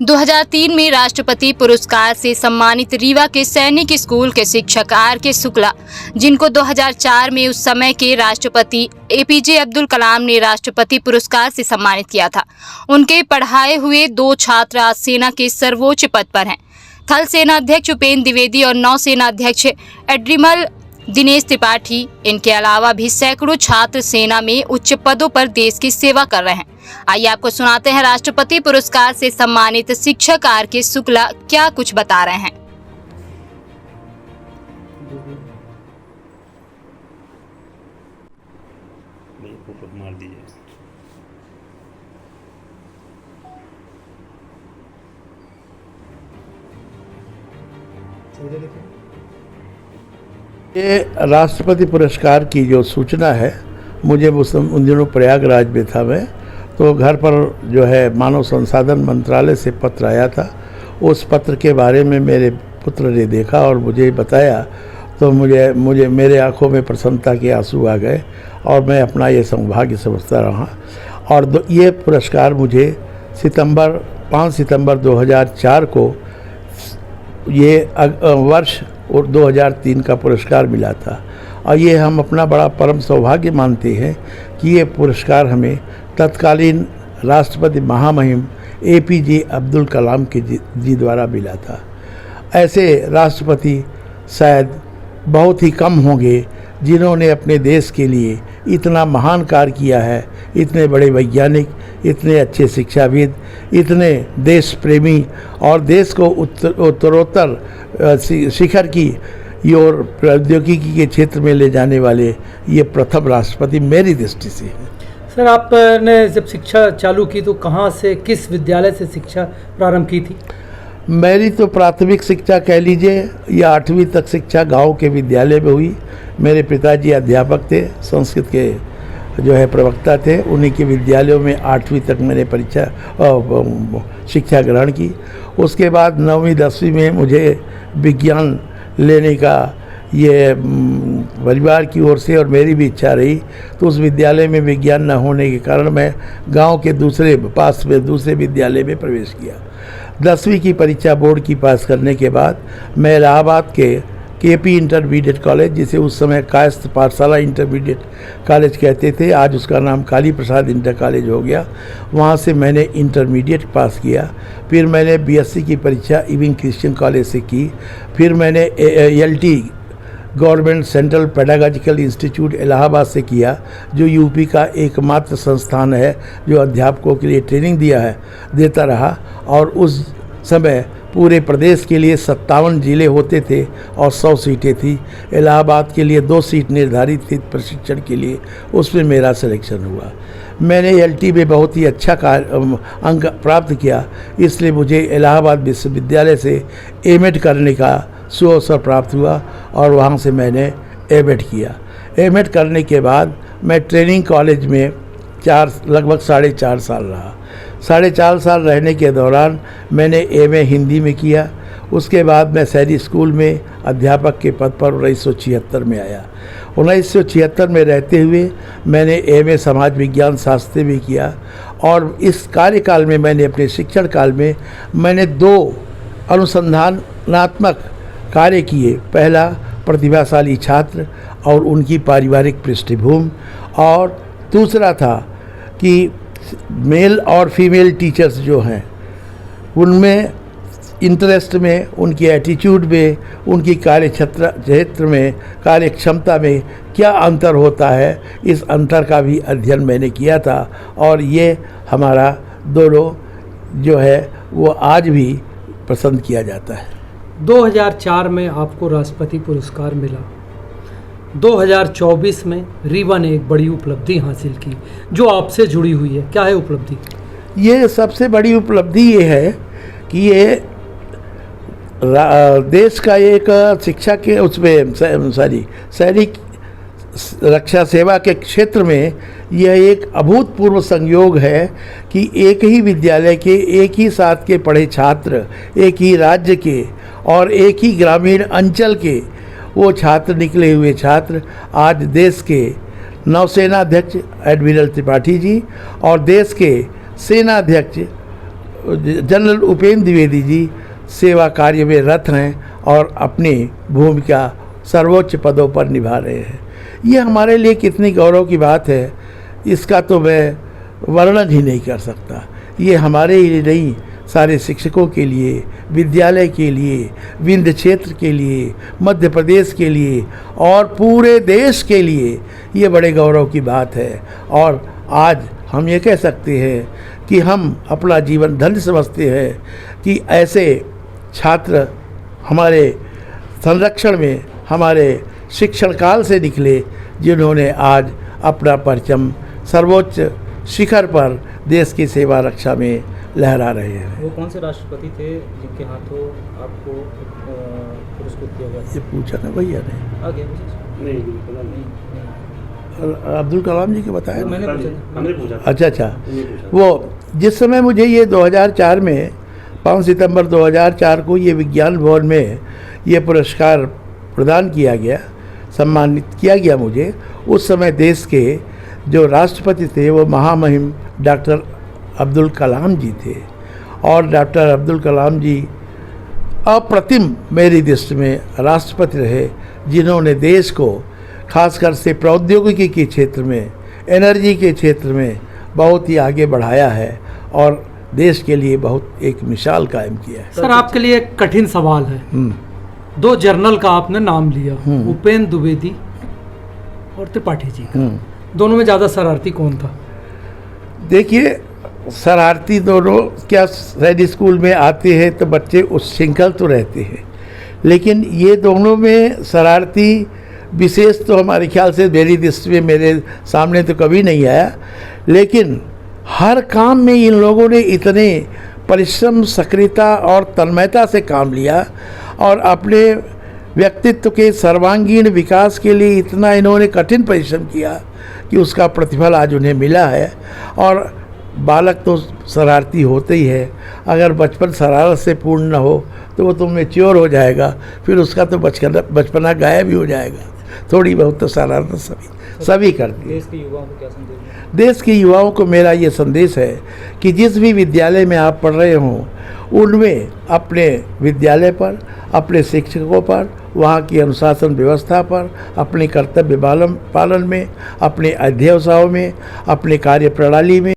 2003 में राष्ट्रपति पुरस्कार से सम्मानित रीवा के सैनिक स्कूल के शिक्षक आर.के. शुक्ला, जिनको 2004 में उस समय के राष्ट्रपति ए.पी.जे. अब्दुल कलाम ने राष्ट्रपति पुरस्कार से सम्मानित किया था, उनके पढ़ाए हुए 2 छात्र आज सेना के सर्वोच्च पद पर हैं। थल सेना अध्यक्ष उपेंद्र द्विवेदी और नौसेना अध्यक्ष एडमिरल दिनेश त्रिपाठी, इनके अलावा भी सैकड़ों छात्र सेना में उच्च पदों पर देश की सेवा कर रहे हैं। आइए आपको सुनाते हैं राष्ट्रपति पुरस्कार से सम्मानित शिक्षक आर.के. शुक्ला क्या कुछ बता रहे हैं। ये राष्ट्रपति पुरस्कार की जो सूचना है, मुझे उन दिनों प्रयागराज में था मैं, तो घर पर जो है मानव संसाधन मंत्रालय से पत्र आया था। उस पत्र के बारे में मेरे पुत्र ने देखा और मुझे बताया, तो मुझे मेरे आंखों में प्रसन्नता के आंसू आ गए और मैं अपना ये सौभाग्य समझता रहा। और ये पुरस्कार मुझे 5 सितंबर 2004 को ये वर्ष और 2003 का पुरस्कार मिला था। और ये हम अपना बड़ा परम सौभाग्य मानते हैं कि ये पुरस्कार हमें तत्कालीन राष्ट्रपति महामहिम ए.पी.जे. अब्दुल कलाम के जी द्वारा मिला था। ऐसे राष्ट्रपति शायद बहुत ही कम होंगे जिन्होंने अपने देश के लिए इतना महान कार्य किया है। इतने बड़े वैज्ञानिक, इतने अच्छे शिक्षाविद, इतने देश प्रेमी और देश को उत्तरोत्तर शिखर की और प्रौद्योगिकी के क्षेत्र में ले जाने वाले ये प्रथम राष्ट्रपति मेरी दृष्टि से है। सर, आपने जब शिक्षा चालू की तो कहाँ से, किस विद्यालय से शिक्षा प्रारंभ की थी? मेरी तो प्राथमिक शिक्षा कह लीजिए या 8वीं तक शिक्षा गांव के विद्यालय में हुई। मेरे पिताजी अध्यापक थे, संस्कृत के जो है प्रवक्ता थे। उन्हीं के विद्यालयों में 8वीं तक मैंने शिक्षा ग्रहण की। उसके बाद 9वीं 10वीं में मुझे विज्ञान लेने का ये परिवार की ओर से और मेरी भी इच्छा रही, तो उस विद्यालय में विज्ञान न होने के कारण मैं गांव के दूसरे विद्यालय में प्रवेश किया। 10वीं की परीक्षा बोर्ड की पास करने के बाद मैं इलाहाबाद के के.पी. इंटरमीडिएट कॉलेज, जिसे उस समय कायस्थ पाठशाला इंटरमीडिएट कॉलेज कहते थे, आज उसका नाम काली प्रसाद इंटर कॉलेज हो गया, वहाँ से मैंने इंटरमीडिएट पास किया। फिर मैंने बीएससी की परीक्षा इविंग क्रिश्चियन कॉलेज से की। फिर मैंने LT government central pedagogical institute Allahabad से किया, जो यूपी का एकमात्र संस्थान है जो अध्यापकों के लिए ट्रेनिंग देता रहा। और उस समय पूरे प्रदेश के लिए 57 जिले होते थे और 100 सीटें थी। इलाहाबाद के लिए 2 सीट निर्धारित थी प्रशिक्षण के लिए, उसमें मेरा सिलेक्शन हुआ। मैंने एलटी में बहुत ही अच्छा अंक प्राप्त किया, इसलिए मुझे इलाहाबाद विश्वविद्यालय से एमएड करने का सुअवसर प्राप्त हुआ और वहाँ से मैंने एमएड किया। एमएड करने के बाद मैं ट्रेनिंग कॉलेज में लगभग 4.5 साल रहा। 4.5 साल रहने के दौरान मैंने एमए हिंदी में किया। उसके बाद मैं सैनिक स्कूल में अध्यापक के पद पर 1976 में आया। 1976 में रहते हुए मैंने एमए समाज विज्ञान शास्त्र में किया। और इस कार्यकाल में मैंने अपने शिक्षण काल में मैंने 2 अनुसंधानात्मक कार्य किए। पहला, प्रतिभाशाली छात्र और उनकी पारिवारिक पृष्ठभूमि, और दूसरा था कि मेल और फीमेल टीचर्स जो हैं उनमें इंटरेस्ट में, उनकी एटीट्यूड में, उनकी कार्य क्षेत्र में, कार्य क्षमता में क्या अंतर होता है, इस अंतर का भी अध्ययन मैंने किया था। और ये हमारा दोनों जो है वो आज भी पसंद किया जाता है। 2004 में आपको राष्ट्रपति पुरस्कार मिला। 2024 में रीवा ने एक बड़ी उपलब्धि हासिल की जो आपसे जुड़ी हुई है। क्या है उपलब्धि? ये सबसे बड़ी उपलब्धि ये है कि ये देश का एक शिक्षा के उसमें सैनिक रक्षा सेवा के क्षेत्र में यह एक अभूतपूर्व संयोग है कि एक ही विद्यालय के एक ही साथ के पढ़े छात्र, एक ही राज्य के और एक ही ग्रामीण अंचल के वो छात्र, निकले हुए छात्र आज देश के नौसेना अध्यक्ष एडमिरल त्रिपाठी जी और देश के सेना अध्यक्ष जनरल उपेंद्र द्विवेदी जी सेवा कार्य में रत हैं और अपनी भूमिका सर्वोच्च पदों पर निभा रहे हैं। ये हमारे लिए कितनी गौरव की बात है, इसका तो मैं वर्णन ही नहीं कर सकता। ये हमारे लिए नहीं, सारे शिक्षकों के लिए, विद्यालय के लिए, विंध्य क्षेत्र के लिए, मध्य प्रदेश के लिए और पूरे देश के लिए ये बड़े गौरव की बात है। और आज हम ये कह सकते हैं कि हम अपना जीवन धन्य समझते हैं कि ऐसे छात्र हमारे संरक्षण में, हमारे शिक्षण काल से निकले, जिन्होंने आज अपना परचम सर्वोच्च शिखर पर देश की सेवा रक्षा में लहरा रहे हैं। वो कौन से राष्ट्रपति थे जिनके हाथों आपको पुरस्कृत किया गया? ये पूछा ना भैया ने, आगे अब्दुल कलाम जी के बताया ना? मैंने पूछा। अच्छा, वो जिस समय मुझे ये 2004 में 5 सितंबर 2004 को ये विज्ञान भवन में ये पुरस्कार प्रदान किया गया, सम्मानित किया गया मुझे, उस समय देश के जो राष्ट्रपति थे वो महामहिम डॉक्टर अब्दुल कलाम जी थे। और डॉक्टर अब्दुल कलाम जी अप्रतिम मेरी दृष्टि में राष्ट्रपति रहे, जिन्होंने देश को खासकर से प्रौद्योगिकी के क्षेत्र में, एनर्जी के क्षेत्र में बहुत ही आगे बढ़ाया है और देश के लिए बहुत एक मिसाल कायम किया है। सर, आपके लिए एक कठिन सवाल है। 2 जर्नल का आपने नाम लिया, उपेंद्र द्विवेदी और त्रिपाठी जी का। दोनों में ज़्यादा शरारती कौन था? देखिए, शरारती दोनों क्या, सैनिक स्कूल में आते हैं तो बच्चे उच्छृंखल तो रहते हैं, लेकिन ये दोनों में शरारती विशेष तो हमारे ख्याल से मेरी दृष्टि में मेरे सामने तो कभी नहीं आया। लेकिन हर काम में इन लोगों ने इतने परिश्रम, सक्रियता और तन्मयता से काम लिया और अपने व्यक्तित्व के सर्वांगीण विकास के लिए इतना इन्होंने कठिन परिश्रम किया कि उसका प्रतिफल आज उन्हें मिला है। और बालक तो शरारती होते ही है, अगर बचपन शरारत से पूर्ण न हो तो वो तो मैच्योर हो जाएगा, फिर उसका तो बचपना गायब ही हो जाएगा। थोड़ी बहुत तो शरारत सभी करती है। देश के युवाओं को क्या संदेश? देश के युवाओं को मेरा ये संदेश है कि जिस भी विद्यालय में आप पढ़ रहे हों, उनमें अपने विद्यालय पर, अपने शिक्षकों पर, वहाँ की अनुशासन व्यवस्था पर, अपने कर्तव्य पालन में, अपने अध्यवसायों में, अपने कार्य प्रणाली में